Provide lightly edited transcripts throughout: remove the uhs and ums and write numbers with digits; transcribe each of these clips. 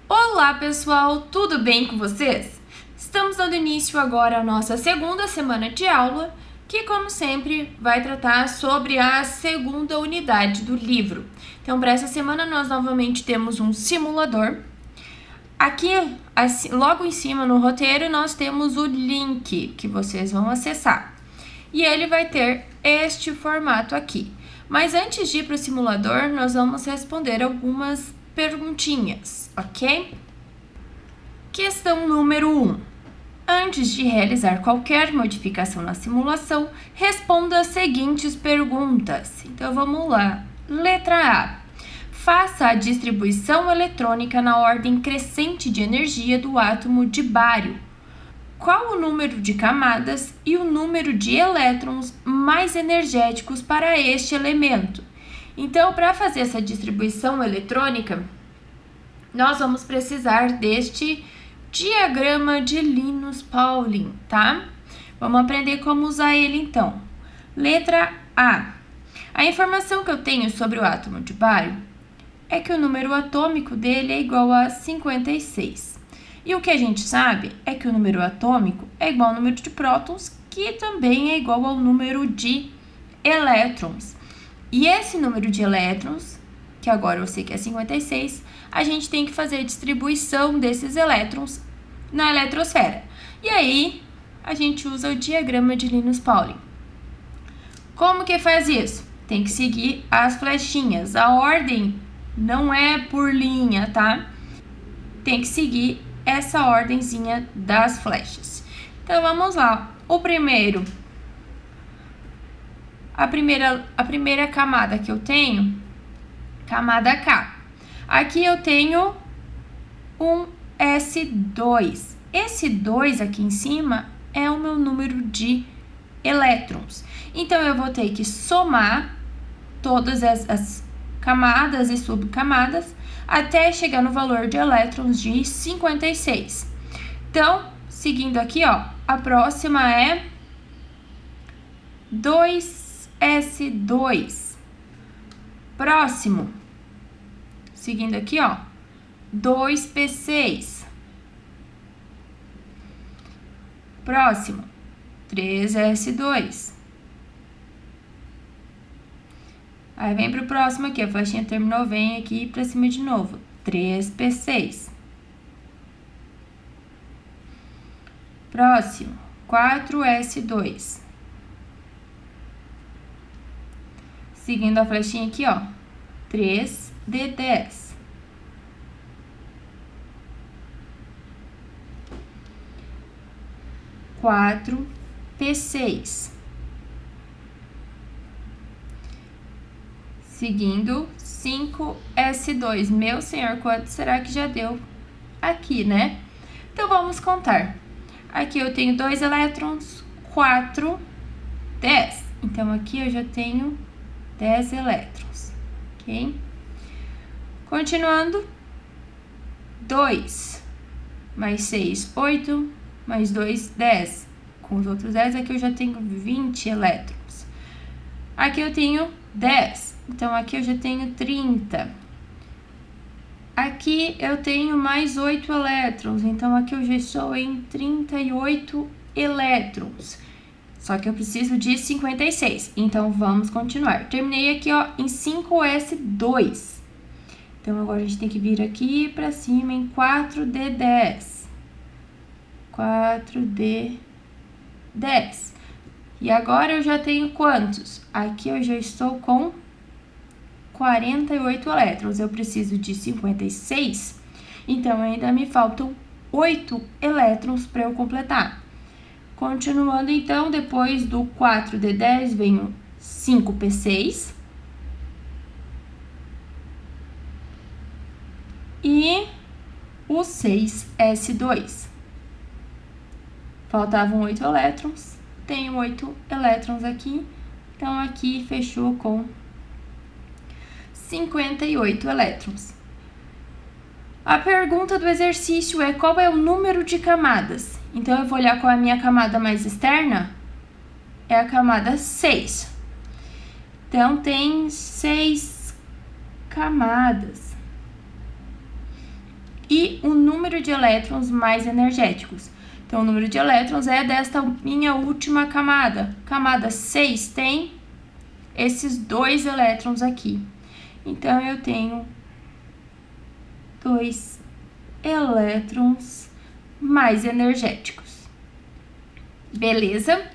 Olá pessoal, tudo bem com vocês? Estamos dando início agora à nossa segunda semana de aula, que como sempre vai tratar sobre a segunda unidade do livro. Então para essa semana nós novamente temos um simulador. Aqui, logo em cima no roteiro, nós temos o link que vocês vão acessar. E ele vai ter este formato aqui. Mas antes de ir para o simulador, nós vamos responder algumas perguntinhas, ok? Questão número 1. Antes de realizar qualquer modificação na simulação, responda as seguintes perguntas. Então, vamos lá. Letra A. Faça a distribuição eletrônica na ordem crescente de energia do átomo de bário. Qual o número de camadas e o número de elétrons mais energéticos para este elemento? Então, para fazer essa distribuição eletrônica, nós vamos precisar deste diagrama de Linus Pauling, tá? Vamos aprender como usar ele, então. Letra A. A informação que eu tenho sobre o átomo de bário é que o número atômico dele é igual a 56. E o que a gente sabe é que o número atômico é igual ao número de prótons, que também é igual ao número de elétrons. E esse número de elétrons, que agora eu sei que é 56, a gente tem que fazer a distribuição desses elétrons na eletrosfera. E aí, a gente usa o diagrama de Linus Pauling. Como que faz isso? Tem que seguir as flechinhas. A ordem não é por linha, tá? Tem que seguir essa ordenzinha das flechas. Então, vamos lá. O primeiro... A primeira camada que eu tenho, camada K. Aqui eu tenho um S2. Esse 2 aqui em cima é o meu número de elétrons. Então, eu vou ter que somar todas as camadas e subcamadas até chegar no valor de elétrons de 56. Então, seguindo aqui, ó, a próxima é 2S2. Próximo, seguindo aqui, ó, 2P6. Próximo, 3S2. Aí vem pro próximo aqui, a flechinha terminou, vem aqui pra cima de novo, 3P6. Próximo, 4S2. Seguindo a flechinha aqui, ó, 3D10. Quatro P6. Seguindo 5S2. Meu senhor, quanto será que já deu aqui, né? Então, vamos contar. Aqui eu tenho 2 elétrons, 4, 10. Então, aqui eu já tenho 10 elétrons, ok? Continuando, 2 mais 6, 8, mais 2, 10. Com os outros 10, aqui eu já tenho 20 elétrons. Aqui eu tenho 10, então aqui eu já tenho 30. Aqui eu tenho mais 8 elétrons, então aqui eu já estou em 38 elétrons. Só que eu preciso de 56, então vamos continuar. Terminei aqui, ó, em 5S2. Então, agora a gente tem que vir aqui pra cima em 4D10. 4D10. E agora eu já tenho quantos? Aqui eu já estou com 48 elétrons. Eu preciso de 56, então ainda me faltam 8 elétrons para eu completar. Continuando, então, depois do 4D10 vem o 5P6. E o 6S2. Faltavam 8 elétrons. Tenho 8 elétrons aqui. Então, aqui fechou com 58 elétrons. A pergunta do exercício é: qual é o número de camadas? Então, eu vou olhar qual é a minha camada mais externa. É a camada 6. Então, tem 6 camadas. e o número de elétrons mais energéticos. Então, o número de elétrons é desta minha última camada. Camada 6 tem esses 2 elétrons aqui. Então, eu tenho 2 elétrons mais energéticos. Beleza?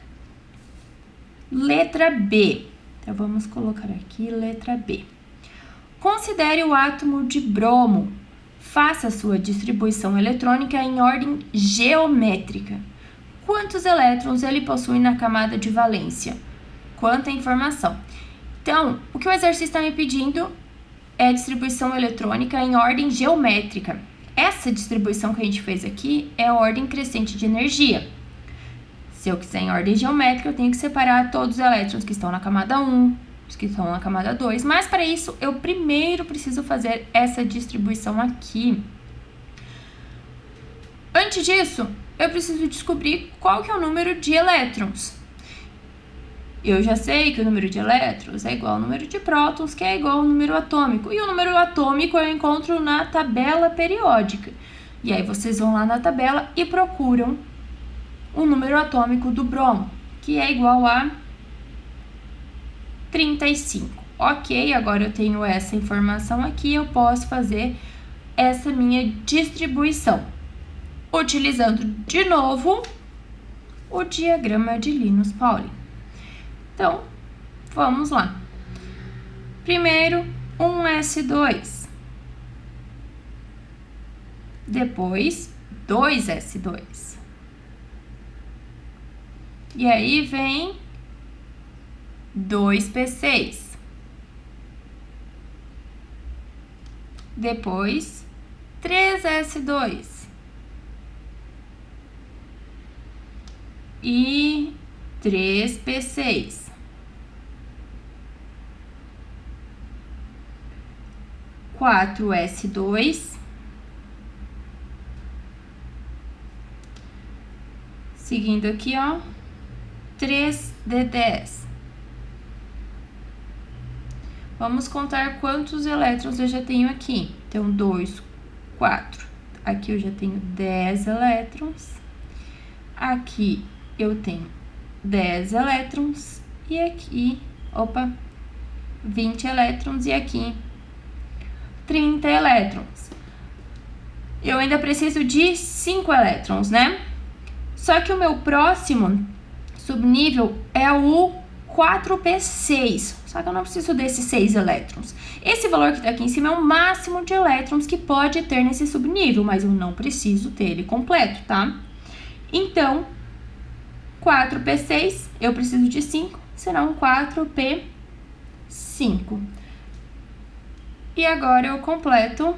Letra B. Então, vamos colocar aqui letra B. Considere o átomo de bromo. Faça sua distribuição eletrônica em ordem geométrica. Quantos elétrons ele possui na camada de valência? Quanta informação. Então, o que o exercício está me pedindo é a distribuição eletrônica em ordem geométrica. Essa distribuição que a gente fez aqui é a ordem crescente de energia. Se eu quiser em ordem geométrica, eu tenho que separar todos os elétrons que estão na camada 1, os que estão na camada 2, mas para isso eu primeiro preciso fazer essa distribuição aqui. Antes disso, eu preciso descobrir qual que é o número de elétrons. Eu já sei que o número de elétrons é igual ao número de prótons, que é igual ao número atômico. E o número atômico eu encontro na tabela periódica. E aí vocês vão lá na tabela e procuram o número atômico do bromo, que é igual a 35. Ok, agora eu tenho essa informação aqui, eu posso fazer essa minha distribuição, utilizando de novo o diagrama de Linus Pauling. Então, vamos lá. Primeiro, 1s2. Depois, 2s2. E aí vem 2p6. Depois, 3s2. E 3p6. Quatro S2. Seguindo aqui, ó, 3D10. Vamos contar quantos elétrons eu já tenho aqui. Então, 2, 4. Aqui eu já tenho 10 elétrons. Aqui eu tenho 10 elétrons. E aqui, 20 elétrons. E aqui, 30 elétrons. Eu ainda preciso de 5 elétrons, né? Só que o meu próximo subnível é o 4p6. Só que eu não preciso desses 6 elétrons. Esse valor que tá aqui em cima é o máximo de elétrons que pode ter nesse subnível, mas eu não preciso ter ele completo, tá? Então, 4p6, eu preciso de 5, serão 4p5. E agora eu completo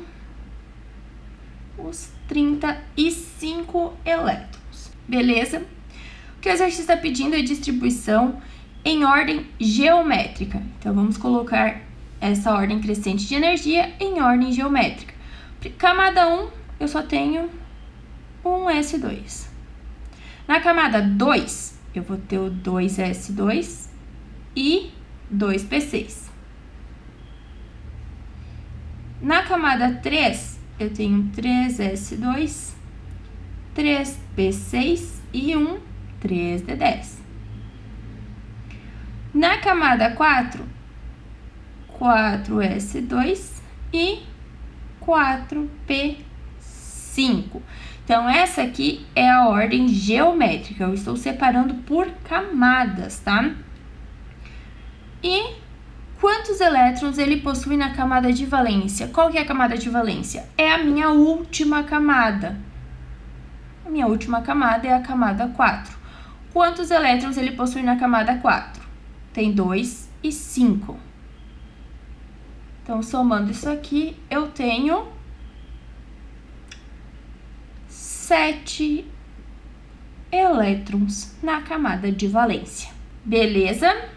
os 35 elétrons. Beleza? O que o exercício está pedindo é distribuição em ordem geométrica. Então, vamos colocar essa ordem crescente de energia em ordem geométrica. Camada 1, eu só tenho um S2. Na camada 2, eu vou ter o 2S2 e 2P6. Na camada 3, eu tenho 3S2, 3P6 e um 3D10. Na camada 4, 4S2 e 4P5. Então, essa aqui é a ordem geométrica. Eu estou separando por camadas, tá? E quantos elétrons ele possui na camada de valência? Qual que é a camada de valência? É a minha última camada. A minha última camada é a camada 4. Quantos elétrons ele possui na camada 4? Tem 2 e 5. Então, somando isso aqui, eu tenho 7 elétrons na camada de valência. Beleza?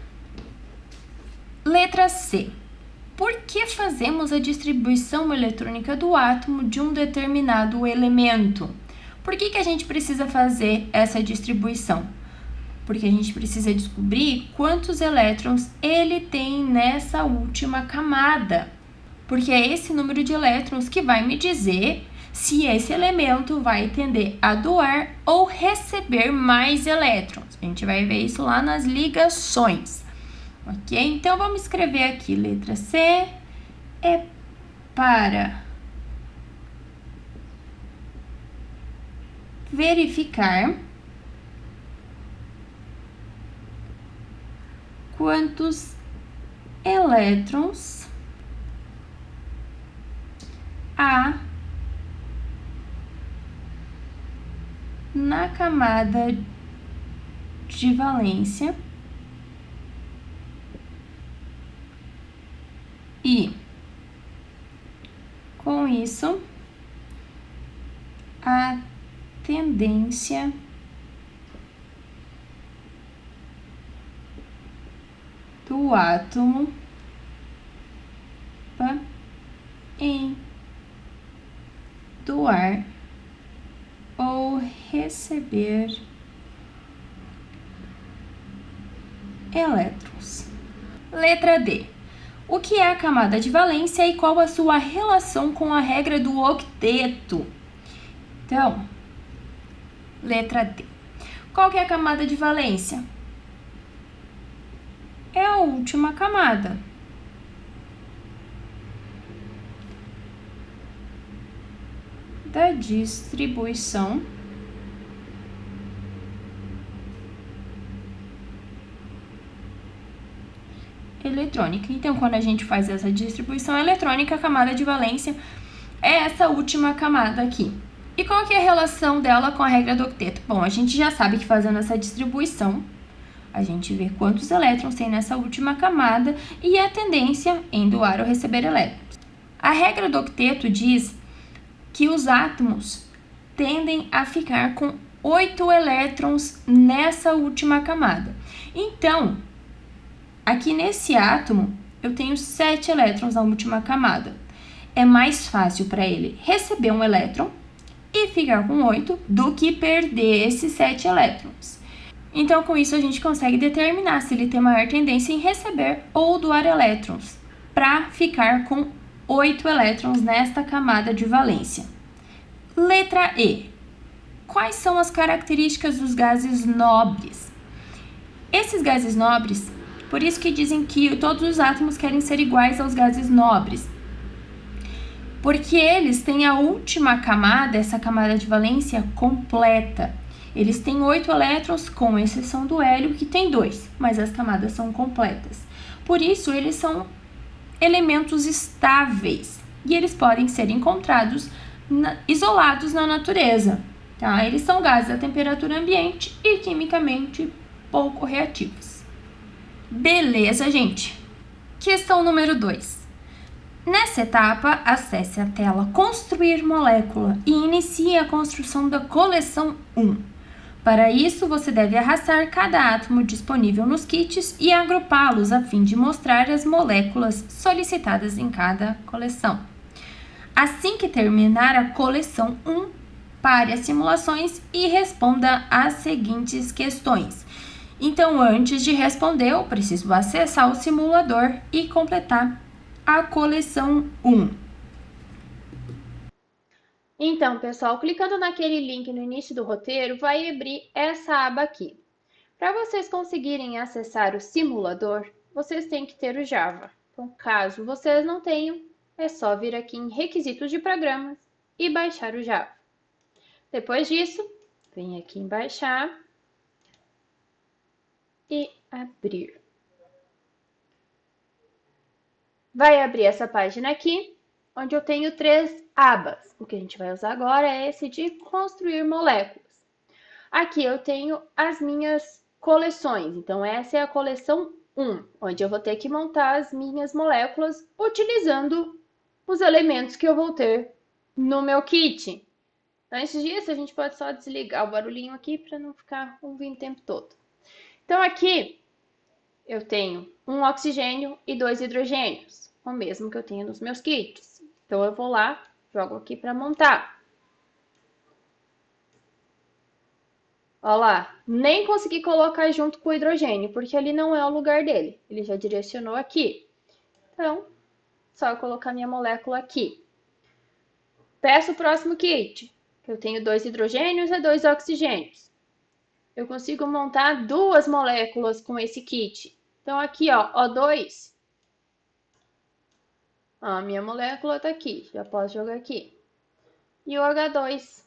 Letra C. Por que fazemos a distribuição eletrônica do átomo de um determinado elemento? Por que a gente precisa fazer essa distribuição? Porque a gente precisa descobrir quantos elétrons ele tem nessa última camada. Porque é esse número de elétrons que vai me dizer se esse elemento vai tender a doar ou receber mais elétrons. A gente vai ver isso lá nas ligações, ok? Então, vamos escrever aqui, letra C é para verificar quantos elétrons há na camada de valência e, com isso, a tendência do átomo em doar ou receber elétrons. Letra D. O que é a camada de valência e qual a sua relação com a regra do octeto? Então, letra D. Qual que é a camada de valência? É a última camada. Da distribuição eletrônica. Então, quando a gente faz essa distribuição eletrônica, a camada de valência é essa última camada aqui. E qual que é a relação dela com a regra do octeto? Bom, a gente já sabe que fazendo essa distribuição, a gente vê quantos elétrons tem nessa última camada e a tendência em doar ou receber elétrons. A regra do octeto diz que os átomos tendem a ficar com 8 elétrons nessa última camada. Então, aqui nesse átomo, eu tenho 7 elétrons na última camada. É mais fácil para ele receber um elétron e ficar com 8 do que perder esses 7 elétrons. Então, com isso, a gente consegue determinar se ele tem maior tendência em receber ou doar elétrons, para ficar com 8 elétrons nesta camada de valência. Letra E. Quais são as características dos gases nobres? Esses gases nobres, por isso que dizem que todos os átomos querem ser iguais aos gases nobres, porque eles têm a última camada, essa camada de valência completa. Eles têm 8 elétrons, com exceção do hélio, que tem 2, mas as camadas são completas. Por isso, eles são elementos estáveis e eles podem ser encontrados isolados na natureza. Tá? Eles são gases a temperatura ambiente e quimicamente pouco reativos. Beleza, gente? Questão número 2. Nessa etapa, acesse a tela Construir Molécula e inicie a construção da coleção 1. Para isso, você deve arrastar cada átomo disponível nos kits e agrupá-los a fim de mostrar as moléculas solicitadas em cada coleção. Assim que terminar a coleção 1, pare as simulações e responda as seguintes questões. Então, antes de responder, eu preciso acessar o simulador e completar a coleção 1. Então, pessoal, clicando naquele link no início do roteiro, vai abrir essa aba aqui. Para vocês conseguirem acessar o simulador, vocês têm que ter o Java. Então, caso vocês não tenham, é só vir aqui em Requisitos de Programas e baixar o Java. Depois disso, vem aqui em Baixar e Abrir. Vai abrir essa página aqui, onde eu tenho 3 abas. O que a gente vai usar agora é esse de Construir Moléculas. Aqui eu tenho as minhas coleções. Então, essa é a coleção 1, onde eu vou ter que montar as minhas moléculas utilizando os elementos que eu vou ter no meu kit. Antes disso, a gente pode só desligar o barulhinho aqui para não ficar ouvindo o tempo todo. Então, aqui eu tenho um oxigênio e 2 hidrogênios, o mesmo que eu tenho nos meus kits. Então, eu vou lá, jogo aqui para montar. Olha lá, nem consegui colocar junto com o hidrogênio, porque ali não é o lugar dele. Ele já direcionou aqui. Então, só eu colocar minha molécula aqui. Peço o próximo kit. Eu tenho 2 hidrogênios e 2 oxigênios. Eu consigo montar 2 moléculas com esse kit. Então, aqui, ó, O2. A minha molécula tá aqui. Já posso jogar aqui. E o H2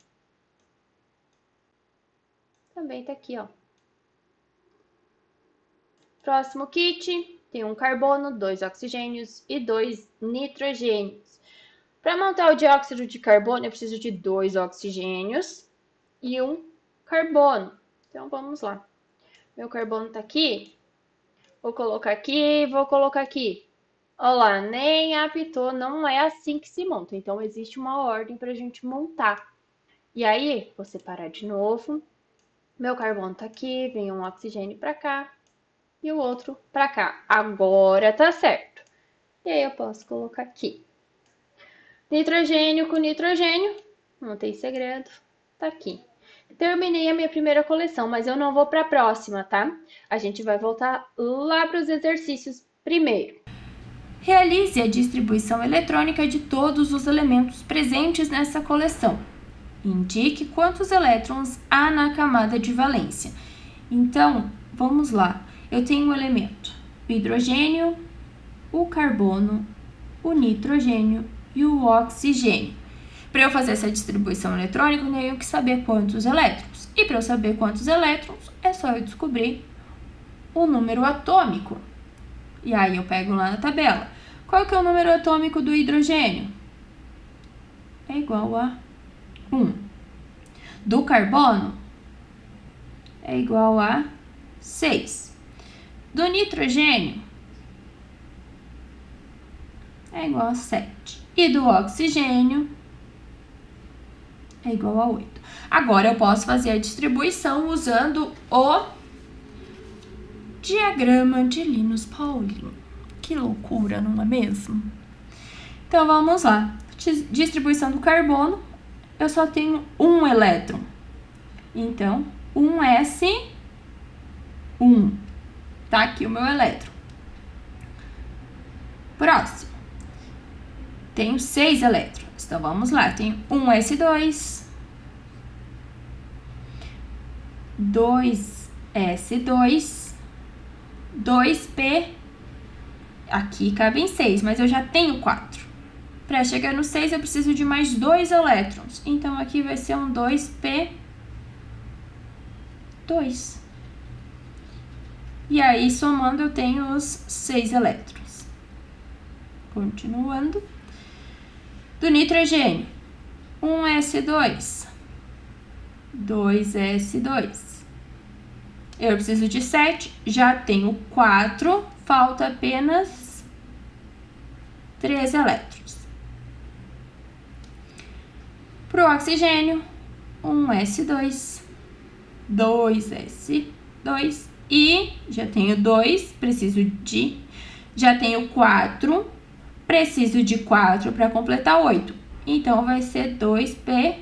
também tá aqui, ó. Próximo kit, tem um carbono, 2 oxigênios e 2 nitrogênios. Para montar o dióxido de carbono, eu preciso de 2 oxigênios e um carbono. Então, vamos lá. Meu carbono tá aqui. Vou colocar aqui, vou colocar aqui. Olha lá, nem apitou, não é assim que se monta. Então, existe uma ordem para a gente montar. E aí, vou separar de novo. Meu carbono tá aqui, vem um oxigênio para cá e o outro para cá. Agora tá certo. E aí, eu posso colocar aqui. Nitrogênio com nitrogênio, não tem segredo, tá aqui. Terminei a minha primeira coleção, mas eu não vou para a próxima, tá? A gente vai voltar lá para os exercícios primeiro. Realize a distribuição eletrônica de todos os elementos presentes nessa coleção. Indique quantos elétrons há na camada de valência. Então, vamos lá. Eu tenho um elemento, o hidrogênio, o carbono, o nitrogênio e o oxigênio. Para eu fazer essa distribuição eletrônica, eu tenho que saber quantos elétrons. E para eu saber quantos elétrons, é só eu descobrir o número atômico. E aí eu pego lá na tabela. Qual que é o número atômico do hidrogênio? É igual a 1. Do carbono? É igual a 6. Do nitrogênio? É igual a 7. E do oxigênio é igual a 8. Agora eu posso fazer a distribuição usando o diagrama de Linus Pauling. Que loucura, não é mesmo? Então vamos lá. Distribuição do carbono, eu só tenho um elétron. Então, 1s1. Tá aqui o meu elétron. Próximo. Tenho 6 elétrons. Então, vamos lá. Tenho 1s2, 2s2, 2p. Aqui cabem 6, mas eu já tenho 4. Para chegar no 6, eu preciso de mais 2 elétrons. Então, aqui vai ser um 2p2. E aí, somando, eu tenho os 6 elétrons. Continuando. Do nitrogênio, 1s2, 2s2. Eu preciso de 7, já tenho 4, falta apenas 3 elétrons. Para o oxigênio, 1s2, 2s2 e já tenho 2, já tenho 4, preciso de 4 para completar 8. Então, vai ser 2p4.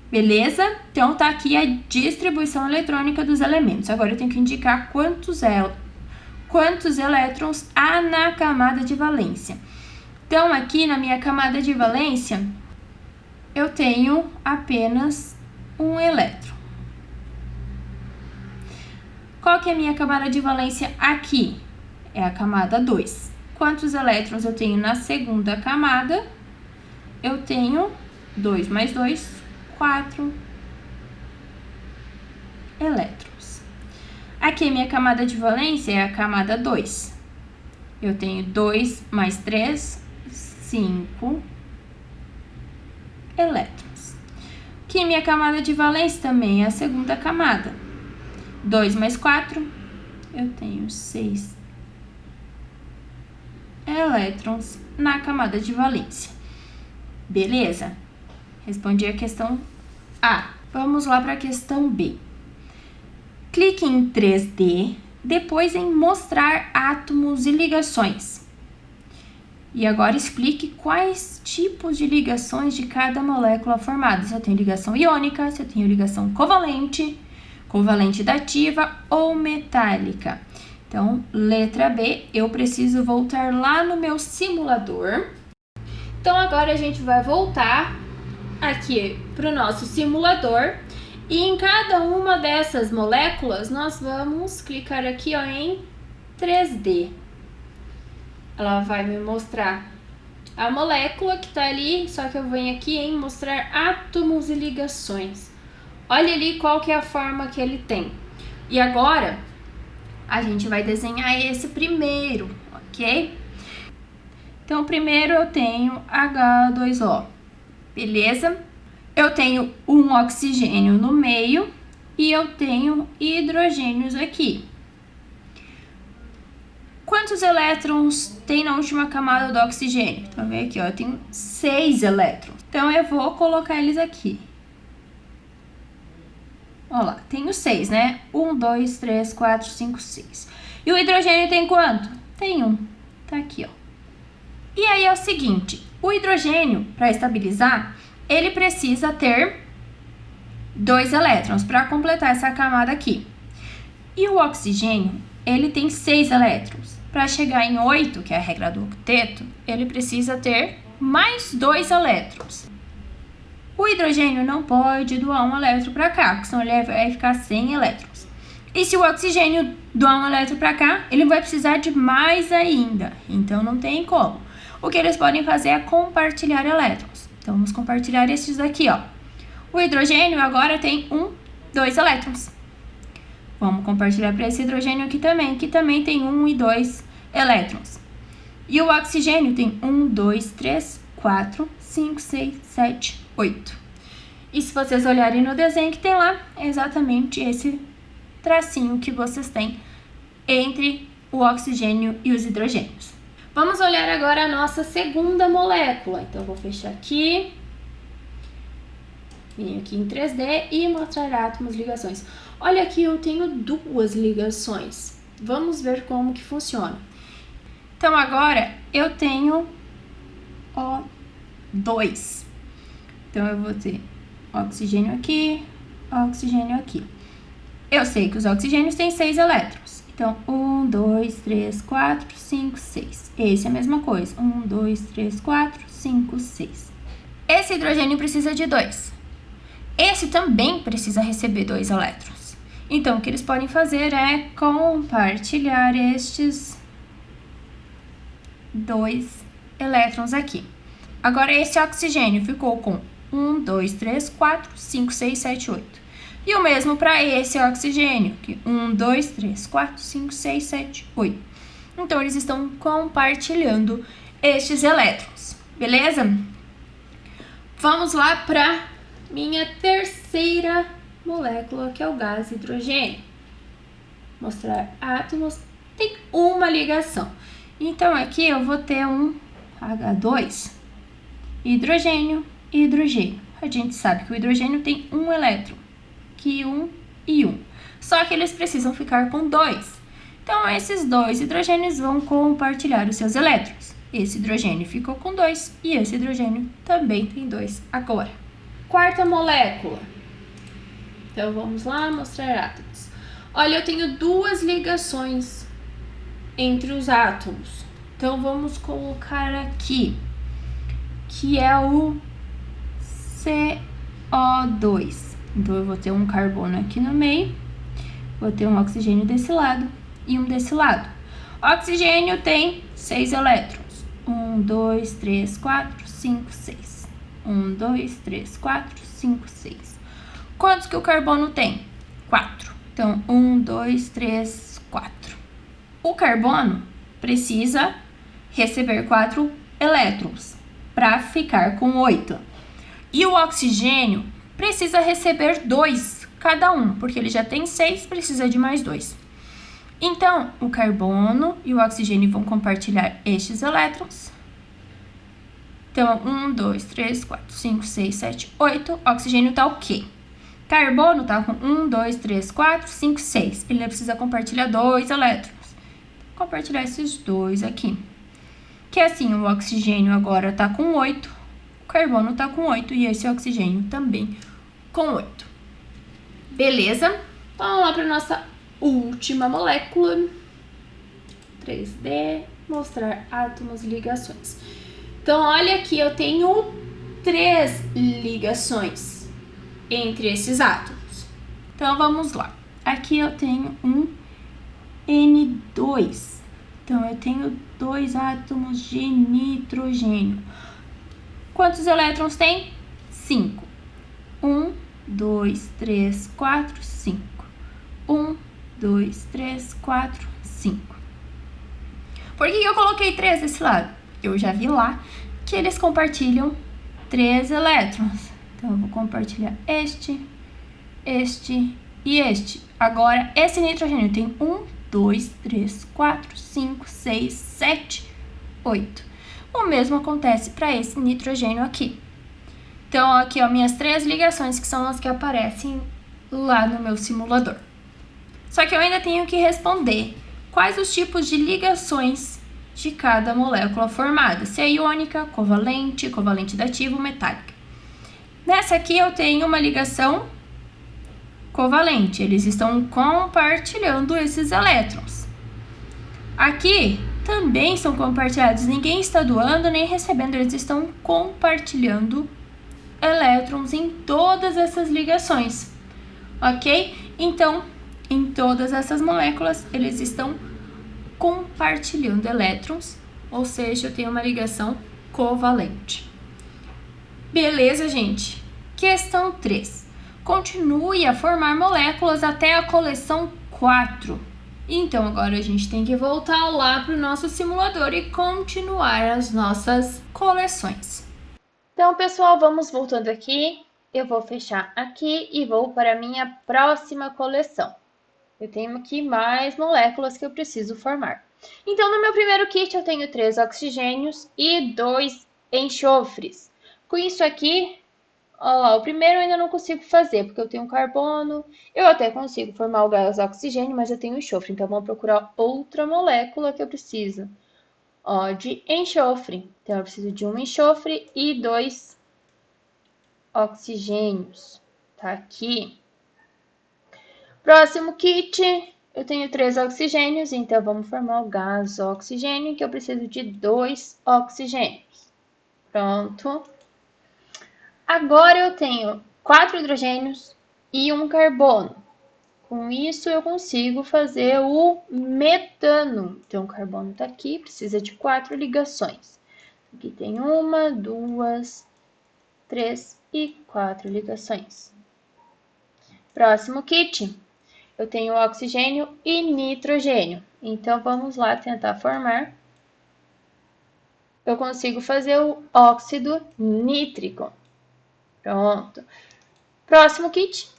Beleza? Então, tá aqui a distribuição eletrônica dos elementos. Agora, eu tenho que indicar quantos elétrons há na camada de valência. Então, aqui na minha camada de valência, eu tenho apenas um elétron. Qual que é a minha camada de valência aqui? É a camada 2. Quantos elétrons eu tenho na segunda camada? Eu tenho 2 mais 2, 4 elétrons. Aqui a minha camada de valência é a camada 2. Eu tenho 2 mais 3, 5 elétrons. Aqui minha camada de valência também é a segunda camada. 2 mais 4, eu tenho 6 elétrons na camada de valência. Beleza? Respondi a questão A. Vamos lá para a questão B. Clique em 3D, depois em mostrar átomos e ligações. E agora explique quais tipos de ligações de cada molécula formada. Se eu tenho ligação iônica, se eu tenho ligação covalente, covalente dativa ou metálica. Então, letra B, eu preciso voltar lá no meu simulador. Então agora a gente vai voltar aqui para o nosso simulador e em cada uma dessas moléculas nós vamos clicar aqui ó, em 3D. Ela vai me mostrar a molécula que está ali, só que eu venho aqui em mostrar átomos e ligações. Olha ali qual que é a forma que ele tem. E agora a gente vai desenhar esse primeiro, ok? Então primeiro eu tenho H2O, beleza? Eu tenho um oxigênio no meio e eu tenho hidrogênios aqui. Quantos elétrons tem na última camada do oxigênio? Então, vem aqui, ó, eu tenho 6 elétrons. Então, eu vou colocar eles aqui. Olha lá, tenho 6, né? 1, 2, 3, 4, 5, 6. E o hidrogênio tem quanto? Tem 1. Tá aqui, ó. E aí é o seguinte, o hidrogênio, para estabilizar, ele precisa ter 2 elétrons para completar essa camada aqui. E o oxigênio, ele tem 6 elétrons. Para chegar em 8, que é a regra do octeto, ele precisa ter mais 2 elétrons. O hidrogênio não pode doar um elétron para cá, porque senão ele vai ficar sem elétrons. E se o oxigênio doar um elétron para cá, ele vai precisar de mais ainda. Então não tem como. O que eles podem fazer é compartilhar elétrons. Então vamos compartilhar esses aqui, ó. O hidrogênio agora tem 2 elétrons. Vamos compartilhar para esse hidrogênio aqui também, que também tem 1 e 2 elétrons. E o oxigênio tem 1, 2, 3, 4, 5, 6, 7, 8. E se vocês olharem no desenho que tem lá, é exatamente esse tracinho que vocês têm entre o oxigênio e os hidrogênios. Vamos olhar agora a nossa segunda molécula. Então, eu vou fechar aqui. Vim aqui em 3D e mostrar átomos, ligações. Olha aqui, eu tenho 2 ligações. Vamos ver como que funciona. Então, agora eu tenho O2. Então, eu vou ter oxigênio aqui, oxigênio aqui. Eu sei que os oxigênios têm 6 elétrons. Então, 1, 2, 3, 4, 5, 6. Esse é a mesma coisa. 1, 2, 3, 4, 5, 6. Esse hidrogênio precisa de 2. Esse também precisa receber 2 elétrons. Então, o que eles podem fazer é compartilhar estes 2 elétrons aqui. Agora, esse oxigênio ficou com 1, 2, 3, 4, 5, 6, 7, 8. E o mesmo para esse oxigênio, que 1, 2, 3, 4, 5, 6, 7, 8. Então, eles estão compartilhando estes elétrons, beleza? Vamos lá para minha terceira molécula, que é o gás hidrogênio. Mostrar átomos, tem uma ligação. Então, aqui eu vou ter um H2, hidrogênio e hidrogênio. A gente sabe que o hidrogênio tem 1 elétron, que 1 e 1. Só que eles precisam ficar com 2. Então, esses 2 hidrogênios vão compartilhar os seus elétrons. Esse hidrogênio ficou com 2 e esse hidrogênio também tem 2 agora. Quarta molécula. Então, vamos lá mostrar átomos. Olha, eu tenho 2 ligações entre os átomos. Então, vamos colocar aqui, que é o CO2. Então, eu vou ter um carbono aqui no meio, vou ter um oxigênio desse lado e um desse lado. O oxigênio tem 6 elétrons. 1, 2, 3, 4, 5, 6. 1, 2, 3, 4, 5, 6. Quantos que o carbono tem? 4. Então, 1, 2, 3, 4. O carbono precisa receber 4 elétrons para ficar com 8. E o oxigênio precisa receber 2 cada um, porque ele já tem 6, precisa de mais 2. Então, o carbono e o oxigênio vão compartilhar estes elétrons. Então, 1, 2, 3, 4, 5, 6, 7, 8. O oxigênio tá o quê? Carbono tá com 1, 2, 3, 4, 5, 6. Ele precisa compartilhar 2 elétrons. Vou compartilhar esses 2 aqui. Que assim, o oxigênio agora tá com 8. O carbono tá com 8 e esse oxigênio também com 8. Beleza? Vamos lá para nossa última molécula. 3D, mostrar átomos e ligações. Então, olha aqui, eu tenho 3 ligações entre esses átomos. Então, vamos lá. Aqui eu tenho um N2. Então, eu tenho 2 átomos de nitrogênio. Quantos elétrons tem? 5. 1, 2, 3, 4, 5. 1, 2, 3, 4, 5. Por que eu coloquei 3 desse lado? Eu já vi lá que eles compartilham 3 elétrons. Então, eu vou compartilhar este e este. Agora, esse nitrogênio tem 1, 2, 3, 4, 5, 6, 7, 8. O mesmo acontece para esse nitrogênio aqui. Então, aqui, ó, minhas 3 ligações, que são as que aparecem lá no meu simulador. Só que eu ainda tenho que responder quais os tipos de ligações de cada molécula formada. Se é iônica, covalente, covalente dativo, metálica. Nessa aqui eu tenho uma ligação covalente. Eles estão compartilhando esses elétrons. Aqui também são compartilhados. Ninguém está doando nem recebendo. Eles estão compartilhando elétrons em todas essas ligações. Ok? Então, em todas essas moléculas, eles estão compartilhando elétrons, ou seja, eu tenho uma ligação covalente. Beleza, gente? Questão 3. Continue a formar moléculas até a coleção 4. Então, agora a gente tem que voltar lá para o nosso simulador e continuar as nossas coleções. Então, pessoal, vamos voltando aqui. Eu vou fechar aqui e vou para a minha próxima coleção. Eu tenho aqui mais moléculas que eu preciso formar. Então, no meu primeiro kit, eu tenho 3 oxigênios e 2 enxofres. Com isso aqui, ó lá, o primeiro eu ainda não consigo fazer, porque eu tenho carbono. Eu até consigo formar o gás oxigênio, mas eu tenho enxofre. Então, vamos procurar outra molécula que eu preciso. Ó, de enxofre. Então, eu preciso de um enxofre e 2 oxigênios. Tá aqui. Próximo kit, eu tenho 3 oxigênios, então vamos formar o gás oxigênio, que eu preciso de 2 oxigênios. Pronto. Agora eu tenho 4 hidrogênios e um carbono. Com isso eu consigo fazer o metano. Então o carbono está aqui, precisa de 4 ligações. Aqui tem 1, 2, 3 e 4 ligações. Próximo kit. Eu tenho oxigênio e nitrogênio. Então, vamos lá tentar formar. Eu consigo fazer o óxido nítrico. Pronto. Próximo kit.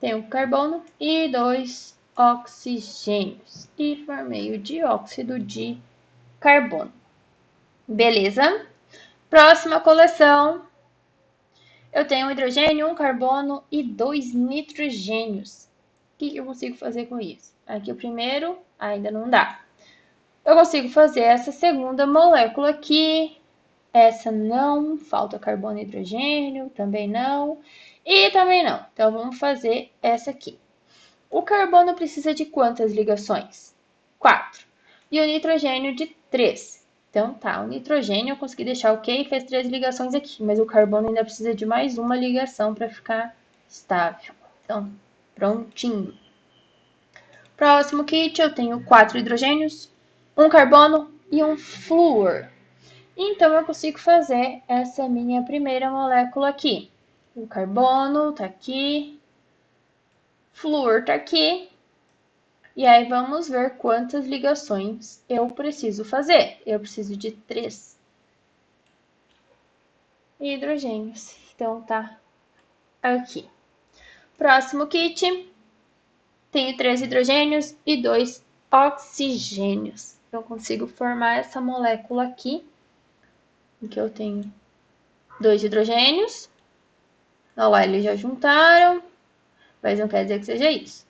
Tenho carbono e 2 oxigênios. E formei o dióxido de carbono. Beleza? Próxima coleção. Eu tenho um hidrogênio, um carbono e 2 nitrogênios. O que eu consigo fazer com isso? Aqui o primeiro ainda não dá. Eu consigo fazer essa segunda molécula aqui. Essa não. Falta carbono e hidrogênio. Também não. E também não. Então, vamos fazer essa aqui. O carbono precisa de quantas ligações? 4. E o nitrogênio de 3. Então, tá. O nitrogênio eu consegui deixar ok. Fez 3 ligações aqui. Mas o carbono ainda precisa de mais uma ligação para ficar estável. Então, prontinho. Próximo kit, eu tenho 4 hidrogênios, um carbono e um flúor. Então, eu consigo fazer essa minha primeira molécula aqui. O carbono tá aqui, flúor tá aqui. E aí, vamos ver quantas ligações eu preciso fazer. Eu preciso de 3 hidrogênios. Então, tá aqui. Próximo kit. Tenho 3 hidrogênios e 2 oxigênios. Eu consigo formar essa molécula aqui, em que eu tenho 2 hidrogênios. Olha lá, eles já juntaram, mas não quer dizer que seja isso.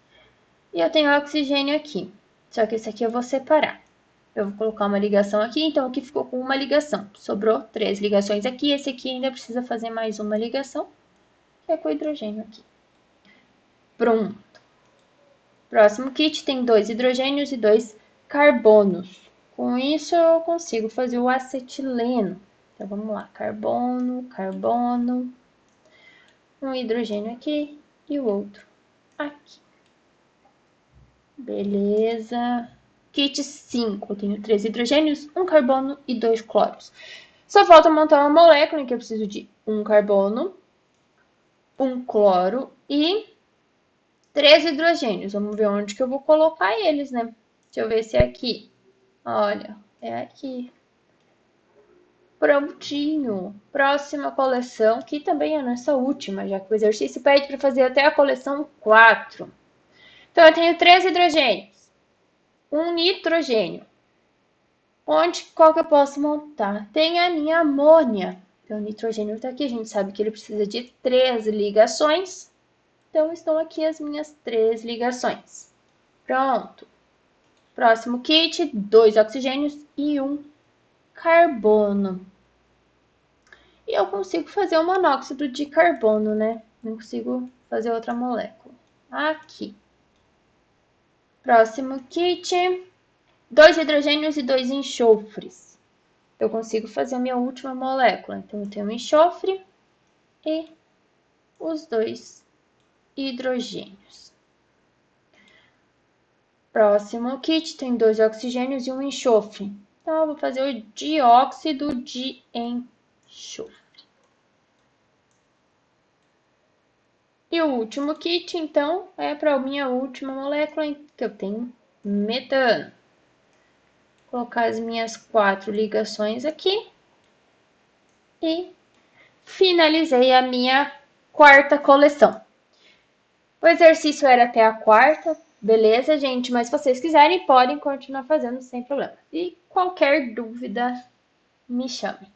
E eu tenho oxigênio aqui, só que esse aqui eu vou separar. Eu vou colocar uma ligação aqui, então aqui ficou com uma ligação. Sobrou 3 ligações aqui, esse aqui ainda precisa fazer mais uma ligação, que é com o hidrogênio aqui. Pronto. Próximo kit tem 2 hidrogênios e 2 carbonos. Com isso, eu consigo fazer o acetileno. Então, vamos lá. Carbono, carbono. Um hidrogênio aqui e o outro aqui. Beleza. Kit 5. Eu tenho 3 hidrogênios, 1 carbono e 2 cloros. Só falta montar uma molécula em que eu preciso de 1 carbono, 1 cloro e 3 hidrogênios. Vamos ver onde que eu vou colocar eles, né? Deixa eu ver se é aqui. Olha, é aqui. Prontinho. Próxima coleção, que também é a nossa última, já que o exercício pede para fazer até a coleção 4. Então, eu tenho 3 hidrogênios, 1 nitrogênio. Qual que eu posso montar? Tem a minha amônia. Então, o nitrogênio está aqui. A gente sabe que ele precisa de 3 ligações. Então, estão aqui as minhas 3 ligações. Pronto. Próximo kit, 2 oxigênios e 1 carbono. E eu consigo fazer o monóxido de carbono, né? Não consigo fazer outra molécula. Aqui. Próximo kit, 2 hidrogênios e 2 enxofres. Eu consigo fazer a minha última molécula. Então, eu tenho um enxofre e os 2 hidrogênios. Próximo kit tem 2 oxigênios e um enxofre. Então, eu vou fazer o dióxido de enxofre. E o último kit, então, é para a minha última molécula, que eu tenho metano. Vou colocar as minhas 4 ligações aqui. E finalizei a minha quarta coleção. O exercício era até a quarta, beleza, gente? Mas se vocês quiserem, podem continuar fazendo sem problema. E qualquer dúvida, me chame.